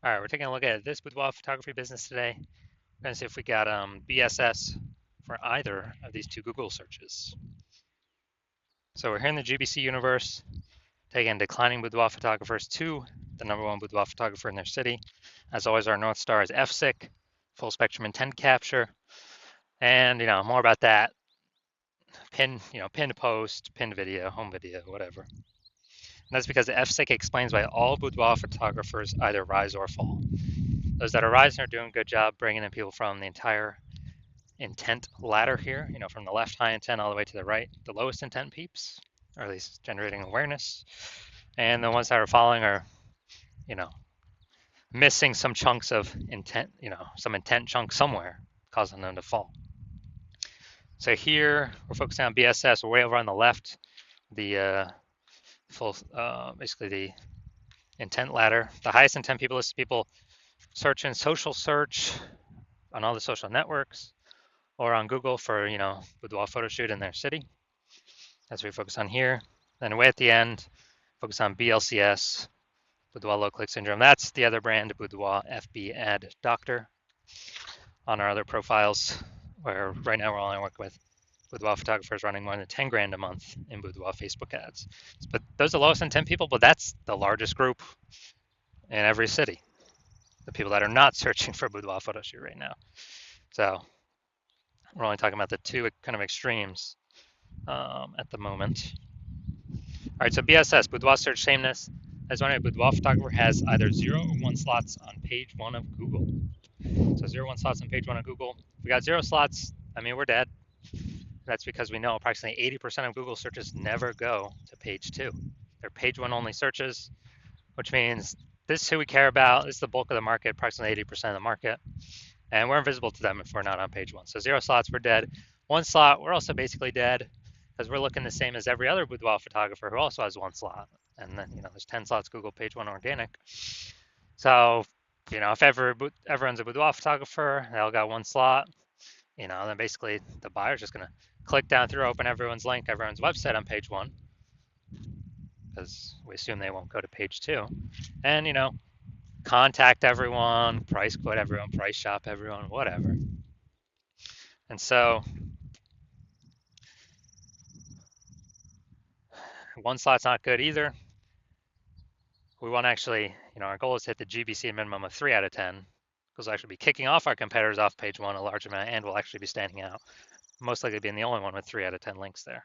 All right, we're taking a look at this boudoir photography business today. We're going to see if we got BSS for either of these two Google searches. So we're here in the GBC universe, taking declining boudoir photographers to the #1 boudoir photographer in their city. As always, our North Star is FSIC, full spectrum intent capture. And, more about that. Pinned post, pinned video, home video, whatever. And that's because the FSIC explains why all boudoir photographers either rise or fall. Those that are rising are doing a good job bringing in people from the entire intent ladder here, from the left high intent all the way to the right, the lowest intent peeps, or at least generating awareness. And the ones that are falling are, missing some chunks of intent, some intent chunk somewhere, causing them to fall. So here we're focusing on BSS. We're way over on the left, the basically the intent ladder. The highest intent people is people searching social search on all the social networks, or on Google for, boudoir photo shoot in their city. That's what we focus on here. Then way at the end, focus on BLCS, boudoir low click syndrome. That's the other brand, boudoir FB ad doctor, on our other profiles, where right now we're only working with boudoir photographers running more than 10 grand a month in boudoir Facebook ads. But those are the lowest intent people, but that's the largest group in every city, the people that are not searching for boudoir photo shoot right now. So we're only talking about the two kind of extremes at the moment. All right, so BSS, boudoir search sameness. As one boudoir photographer has either 0 or 1 slots on page 1 of Google. So 0, 1 slots on page 1 of Google. If we got 0 slots, we're dead. That's because we know approximately 80% of Google searches never go to page 2. They're page 1 only searches, which means this is who we care about. This is the bulk of the market, approximately 80% of the market. And we're invisible to them if we're not on page 1. So 0 slots, we're dead. 1 slot, we're also basically dead, because we're looking the same as every other boudoir photographer who also has 1 slot. And then, there's 10 slots Google page 1 organic. So, if everyone's a boudoir photographer, they all got 1 slot, then basically the buyer's just going to click down through, open everyone's link, everyone's website on page 1, because we assume they won't go to page 2. And, contact everyone, price quote everyone, price shop everyone, whatever. And so 1 slot's not good either. We want to actually, our goal is to hit the GBC minimum of 3 out of 10, because we'll actually be kicking off our competitors off page 1 a large amount, and we'll actually be standing out, most likely being the only one with 3 out of 10 links there.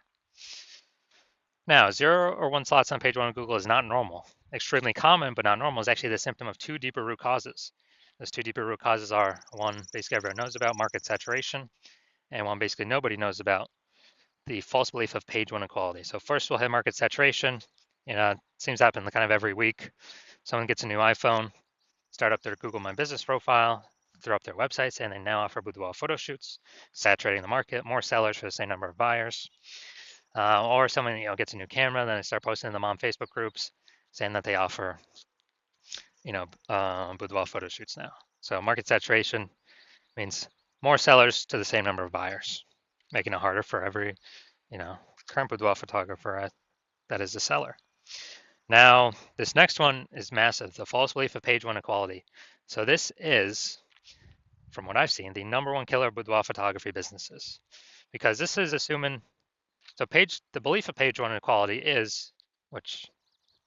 Now, 0 or 1 slots on page 1 of Google is not normal. Extremely common, but not normal, is actually the symptom of 2 deeper root causes. Those 2 deeper root causes are, one, basically everyone knows about, market saturation, and one basically nobody knows about, the false belief of page 1 equality. So first we'll hit market saturation. It seems to happen kind of every week. Someone gets a new iPhone, start up their Google My Business profile, throw up their website saying they now offer boudoir photo shoots, saturating the market, more sellers for the same number of buyers. Or someone gets a new camera, then they start posting them on Facebook groups saying that they offer boudoir photo shoots now. So market saturation means more sellers to the same number of buyers, making it harder for every current boudoir photographer that is a seller. Now, this next one is massive, the false belief of page 1 equality. So this is, from what I've seen, the #1 killer of boudoir photography businesses, because this is assuming, so the belief of page 1 equality is, which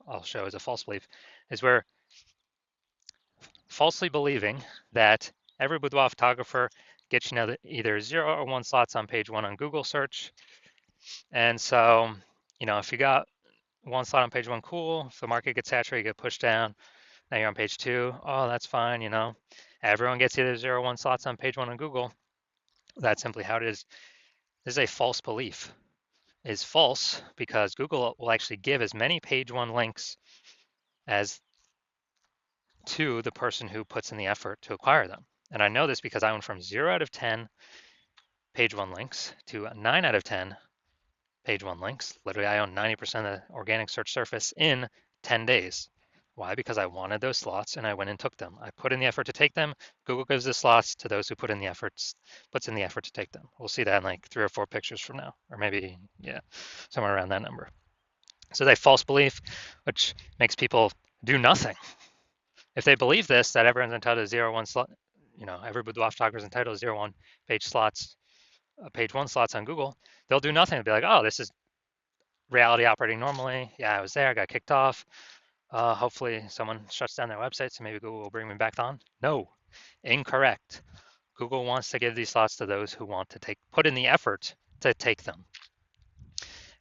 I'll show as a false belief, is where falsely believing that every boudoir photographer gets either 0 or 1 slots on page 1 on Google search. And so, if you got 1 slot on page 1, cool. If the market gets saturated, you get pushed down. Now you're on page 2. Oh, that's fine. Everyone gets either 0 or 1 slots on page 1 on Google. That's simply how it is. This is a false belief. It's false because Google will actually give as many page 1 links as to the person who puts in the effort to acquire them. And I know this because I went from 0 out of 10 page 1 links to 9 out of 10 page 1 links. Literally, I own 90% of the organic search surface in 10 days. Why? Because I wanted those slots and I went and took them. I put in the effort to take them. Google gives the slots to those who puts in the effort to take them. We'll see that in like 3 or 4 pictures from now, or maybe, somewhere around that number. So they false belief, which makes people do nothing. If they believe this, that everyone's entitled to 0, 1 slot, every boudoir photographer is entitled to 0, 1 page slots, page 1 slots on Google, they'll do nothing. They'll be like, oh, this is reality operating normally. Yeah, I was there, I got kicked off. Hopefully someone shuts down their website, so maybe Google will bring me back on. No, incorrect. Google wants to give these slots to those who want to put in the effort to take them.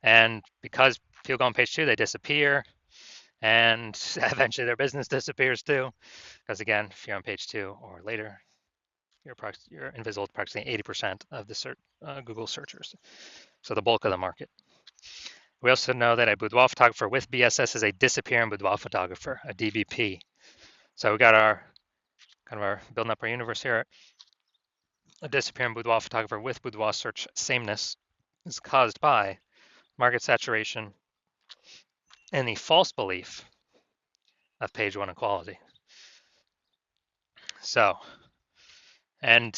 And because people go on page 2, they disappear, and eventually their business disappears too. Because again, if you're on page 2 or later, you're invisible to approximately 80% of the Google searchers. So the bulk of the market. We also know that a boudoir photographer with BSS is a disappearing boudoir photographer, a DBP. So we got our building up our universe here. A disappearing boudoir photographer with boudoir search sameness is caused by market saturation and the false belief of page 1 equality. So, and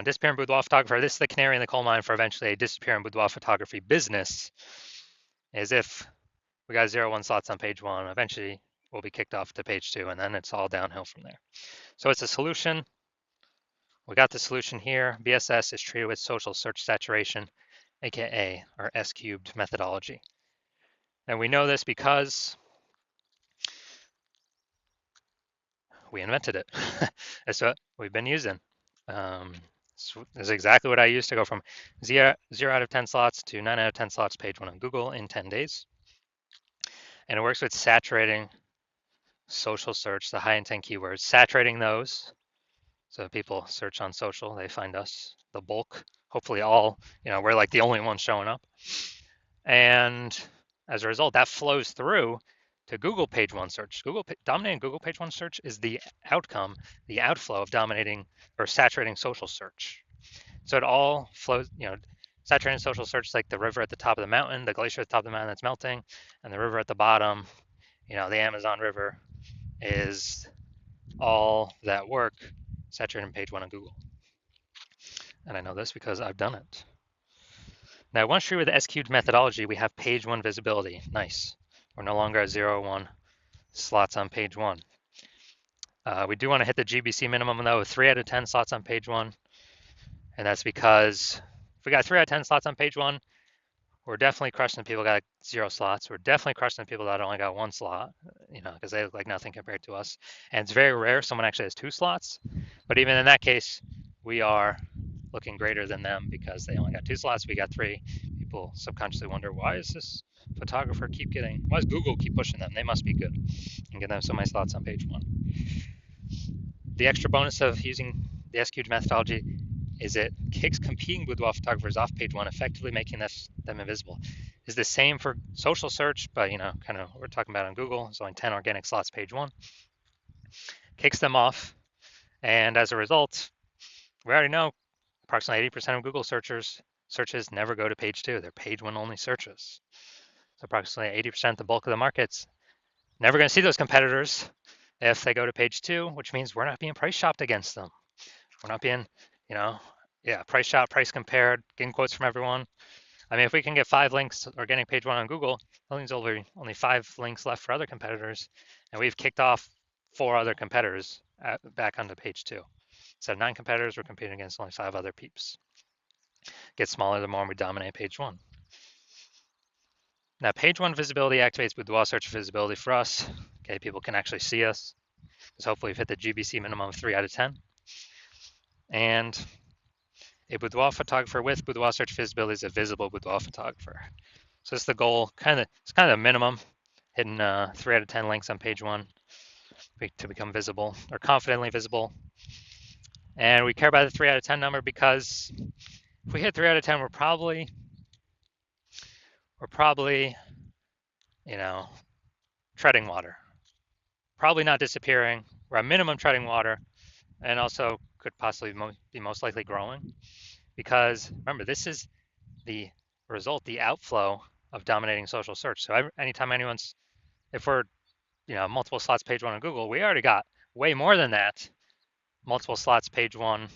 disappearing boudoir photographer, this is the canary in the coal mine for eventually a disappearing boudoir photography business, is if we got 0, 1 slots on page 1, eventually we'll be kicked off to page 2, and then it's all downhill from there. So it's a solution. We got the solution here. BSS is treated with social search saturation, aka our S-cubed methodology. And we know this because we invented it. That's what we've been using. This is exactly what I used to go from 0 out of 10 slots to 9 out of 10 slots page 1 on Google in 10 days. And it works with saturating social search, the high intent keywords, saturating those. So people search on social, they find us, the bulk, hopefully all, we're like the only ones showing up. And as a result, that flows through to Google page 1 search. Dominating Google page 1 search is the outcome, the outflow of dominating or saturating social search. So it all flows, saturating social search is like the river at the top of the mountain, the glacier at the top of the mountain that's melting, and the river at the bottom, the Amazon River, is all that work saturating page 1 on Google. And I know this because I've done it. Now, once you're with the S-cubed methodology, we have page 1 visibility. Nice. We're no longer at 0, 1 slots on page 1. We do want to hit the GBC minimum though, 3 out of 10 slots on page 1. And that's because if we got 3 out of 10 slots on page 1, we're definitely crushing the people that got 0 slots. We're definitely crushing the people that only got 1 slot, because they look like nothing compared to us. And it's very rare someone actually has 2 slots. But even in that case, we are looking greater than them because they only got 2 slots. We got 3. People subconsciously wonder, why is this photographer why does Google keep pushing them? They must be good and give them so many slots on page 1. The extra bonus of using the S-cubed methodology is it kicks competing boudoir photographers off page 1, effectively making them invisible. Is the same for social search, but kind of what we're talking about on Google. It's only 10 organic slots page 1. Kicks them off, and as a result, we already know approximately 80% of Google searches never go to page 2. They're page 1 only searches. So approximately 80%, the bulk of the market's never going to see those competitors if they go to page 2, which means we're not being price shopped against them. We're not being, price shop, price compared, getting quotes from everyone. I mean, if we can get 5 links or getting page 1 on Google, that means only 5 links left for other competitors, and we've kicked off 4 other competitors back onto page 2. So 9 competitors, we're competing against only 5 other peeps. Get smaller the more we dominate page 1. Now, page 1 visibility activates boudoir search visibility for us. Okay, people can actually see us, because hopefully we've hit the GBC minimum of 3 out of 10. And a boudoir photographer with boudoir search visibility is a visible boudoir photographer. So it's the goal, it's kind of the minimum, hitting 3 out of 10 links on page 1 to become visible or confidently visible. And we care about the 3 out of 10 number because if we hit 3 out of 10, we're probably, treading water. Probably not disappearing. We're at minimum treading water, and also could possibly be most likely growing. Because remember, this is the result, the outflow of dominating social search. So anytime if we're, multiple slots page 1 on Google, we already got way more than that. Multiple slots page 1,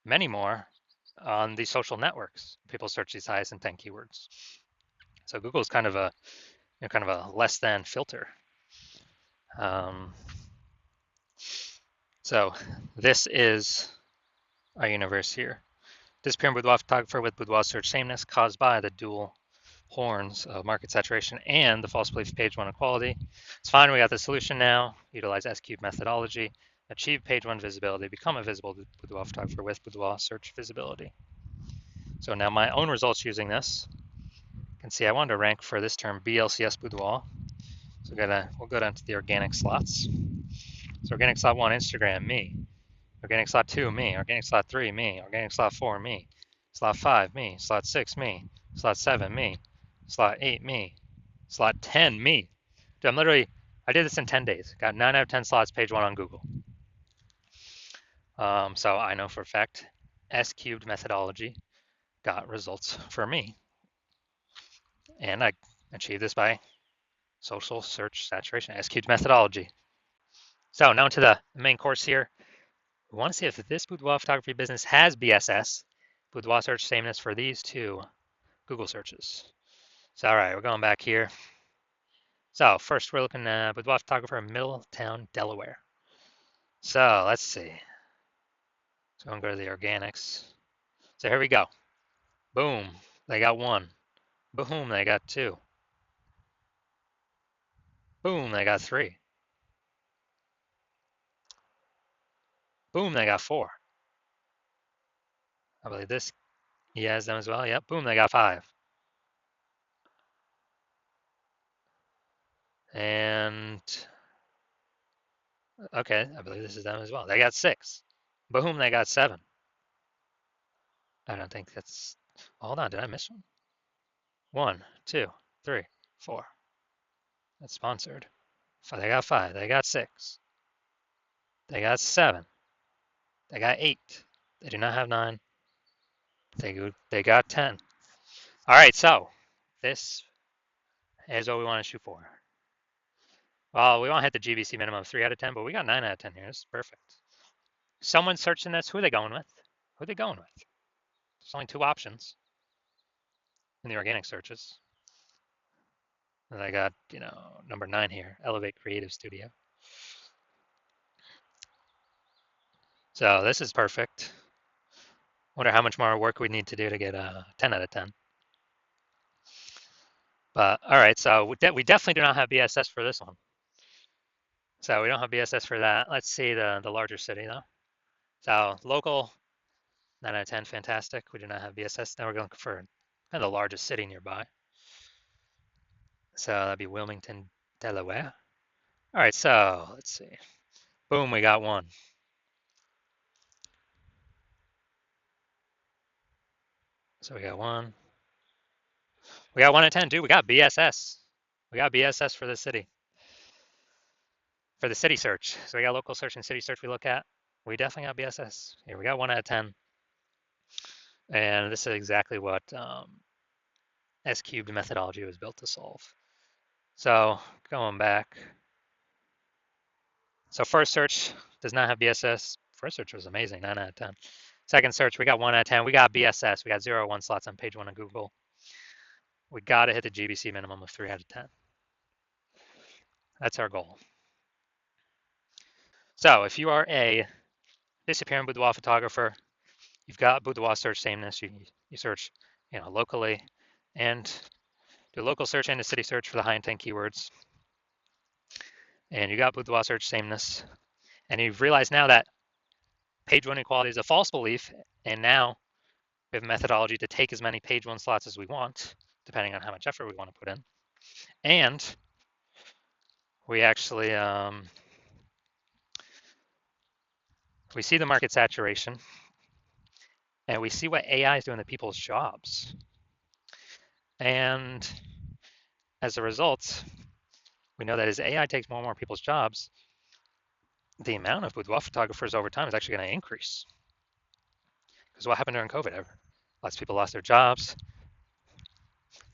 many more on these social networks. People search these highest intent keywords. So Google's kind of a less than filter. So this is our universe here. Disappearing boudoir photographer with boudoir search sameness caused by the dual horns of market saturation and the false belief of page one equality. It's fine, we got the solution now. Utilize S-cube methodology. Achieve page one visibility. Become a visible boudoir photographer with boudoir search visibility. So now my own results using this. You can see I wanted to rank for this term BLCS boudoir. So we'll go down to the organic slots. So organic slot 1, Instagram, me. Organic slot 2, me. Organic slot 3, me. Organic slot 4, me. Slot 5, me. Slot 6, me. Slot 7, me. Slot 8, me. Slot 10, me. Dude, I did this in 10 days. Got 9 out of 10 slots, page 1 on Google. So I know for a fact S-cubed methodology got results for me. And I achieved this by social search saturation, S-cubed methodology. So now to the main course here. We want to see if this boudoir photography business has BSS, boudoir search sameness for these two Google searches. So, all right, we're going back here. So first we're looking at boudoir photographer in Middletown, Delaware. So let's see. So I'm going to go to the organics. So here we go. Boom, they got 1. Boom, they got 2. Boom, they got 3. Boom, they got 4. I believe this, he has them as well. Yep, boom, they got 5. And, okay, I believe this is them as well. They got 6. Boom, they got 7. I don't think that's, hold on, did I miss one? 1, 2, 3, 4. That's sponsored. They got 5. They got 6. They got 7. They got 8. They do not have 9. They got 10. All right, so this is what we want to shoot for. Well, we want to hit the GBC minimum of 3 out of 10, but we got 9 out of 10 here. This is perfect. Someone searching this, who are they going with? Who are they going with? There's only 2 options in the organic searches. And I got, number 9 here, Elevate Creative Studio. So this is perfect. Wonder how much more work we need to do to get a 10 out of 10. But all right, so we definitely do not have BSS for this one. So we don't have BSS for that. Let's see the larger city though. So local, 9 out of 10, fantastic. We do not have BSS. Now we're going for kind of the largest city nearby. So that'd be Wilmington, Delaware. All right, so let's see. Boom, we got 1. So we got 1. We got 1 out of 10, dude. We got BSS. We got BSS for the city. For the city search. So we got local search and city search we look at. We definitely got BSS. Here we got 1 out of 10. And this is exactly what S-cubed methodology was built to solve. So going back. So first search does not have BSS. First search was amazing, 9 out of 10. Second search, we got 1 out of 10. We got BSS. We got 0 1 slots on page 1 of Google. We got to hit the GBC minimum of 3 out of 10. That's our goal. So if you are a disappearing boudoir photographer, you've got boudoir search sameness. You search, locally, and do local search and a city search for the high intent keywords. And you got boudoir search sameness. And you've realized now that page 1 equality is a false belief. And now we have a methodology to take as many page 1 slots as we want, depending on how much effort we want to put in. And we actually, we see the market saturation. And we see what AI is doing to people's jobs. And as a result, we know that as AI takes more and more people's jobs, the amount of boudoir photographers over time is actually going to increase. Because what happened during COVID? Lots of people lost their jobs,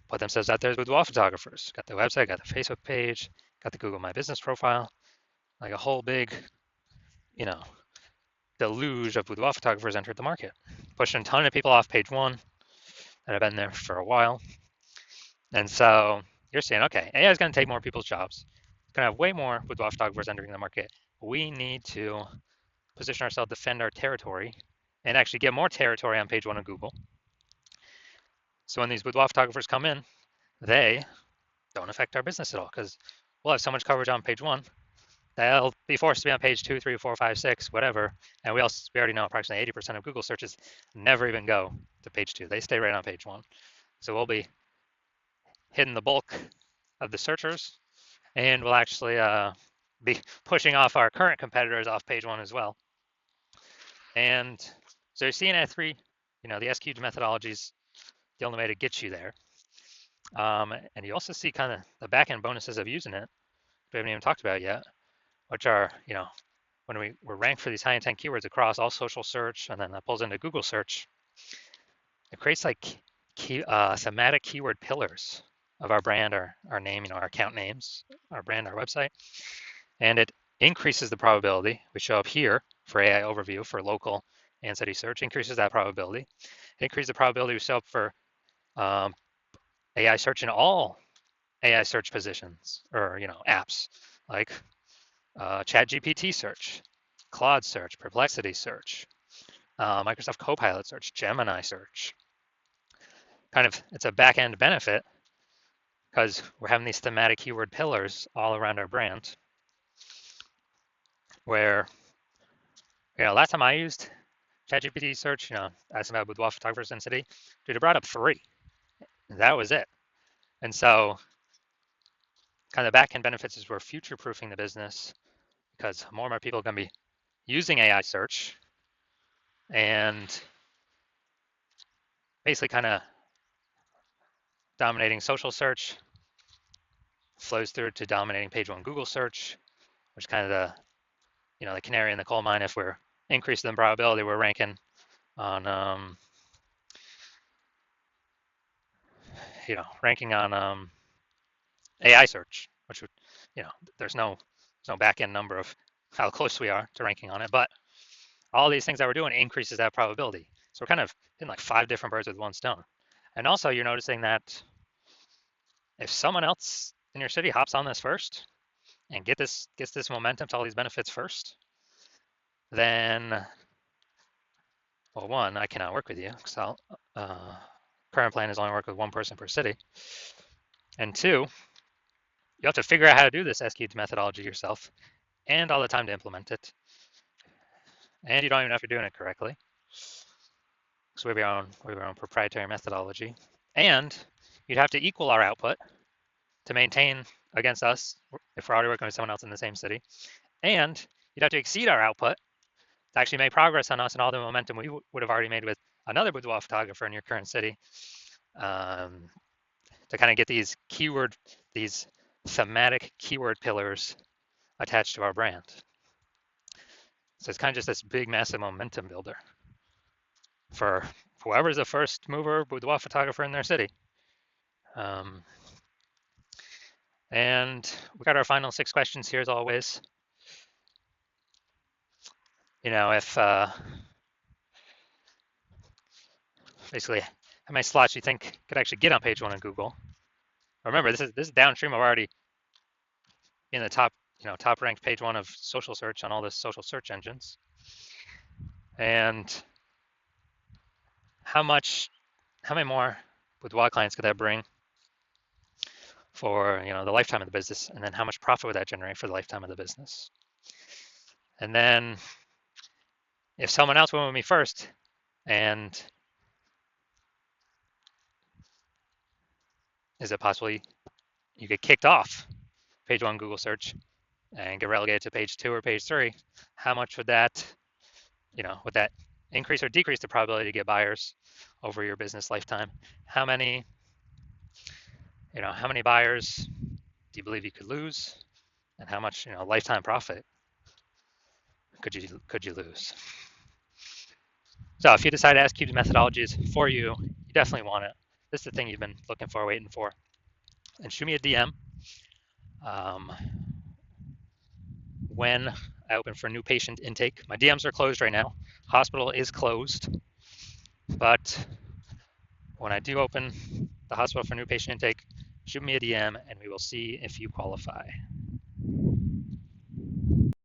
put themselves out there as boudoir photographers, got the website, got the Facebook page, got the Google My Business profile, like a whole big, deluge of boudoir photographers entered the market, pushing a ton of people off page 1 that have been there for a while. And so you're saying, okay, AI is going to take more people's jobs. It's going to have way more boudoir photographers entering the market. We need to position ourselves, defend our territory, and actually get more territory on page one of Google. So when these boudoir photographers come in, they don't affect our business at all because we'll have so much coverage on page one. They'll be forced to be on page 2, 3, 4, 5, 6, whatever. And we already know approximately 80% of Google searches never even go to page 2. They stay right on page 1. So we'll be hitting the bulk of the searchers, and we'll actually be pushing off our current competitors off page 1 as well. And so you're seeing at 3, the SQ methodology is the only way to get you there. And you also see kind of the back-end bonuses of using it, we haven't even talked about yet, which are, when we're ranked for these high intent keywords across all social search, and then that pulls into Google search, it creates like thematic keyword pillars of our brand, our name, our account names, our brand, our website, and it increases the probability. We show up here for AI overview for local and city search, increases that probability. It increases the probability we show up for AI search in all AI search positions or apps like ChatGPT search, Claude search, Perplexity search, Microsoft Copilot search, Gemini search. Kind of, it's a back-end benefit because we're having these thematic keyword pillars all around our brand. Where, last time I used ChatGPT search, asked about boudoir photographers in city, dude, it brought up 3. That was it. And so, kind of the back-end benefits is we're future-proofing the business because more and more people are going to be using AI search and basically kind of dominating social search, flows through to dominating page 1 Google search, which is kind of the canary in the coal mine. If we're increasing the probability, we're ranking on AI search, which would, there's no back end number of how close we are to ranking on it, but all these things that we're doing increases that probability. So we're kind of hitting like 5 different birds with one stone. And also you're noticing that if someone else in your city hops on this first and gets this momentum to all these benefits first, then, well, one, I cannot work with you because current plan is only work with 1 person per city. And 2, you have to figure out how to do this SQ methodology yourself and all the time to implement it. And you don't even know if you're doing it correctly. So we have our own proprietary methodology. And you'd have to equal our output to maintain against us if we're already working with someone else in the same city. And you'd have to exceed our output to actually make progress on us and all the momentum we would have already made with another boudoir photographer in your current city, to kind of get these thematic keyword pillars attached to our brand. So it's kind of just this big, massive momentum builder for whoever's the first mover boudoir photographer in their city. And we got our final 6 questions here as always. If basically how many slots you think could actually get on page 1 of Google. Remember, this is downstream of already in the top ranked page 1 of social search on all the social search engines. And how many more boudoir clients could that bring for the lifetime of the business, and then how much profit would that generate for the lifetime of the business? And then if someone else went with me first and is it possible you get kicked off page 1 Google search and get relegated to page 2 or page 3? How much would that increase or decrease the probability to get buyers over your business lifetime? How many buyers do you believe you could lose, and how much lifetime profit could you lose? So if you decide to SQ methodology is for you, you definitely want it. This is the thing you've been looking for, waiting for. And shoot me a DM when I open for new patient intake. My DMs are closed right now. Hospital is closed, but when I do open the hospital for new patient intake, shoot me a DM and we will see if you qualify.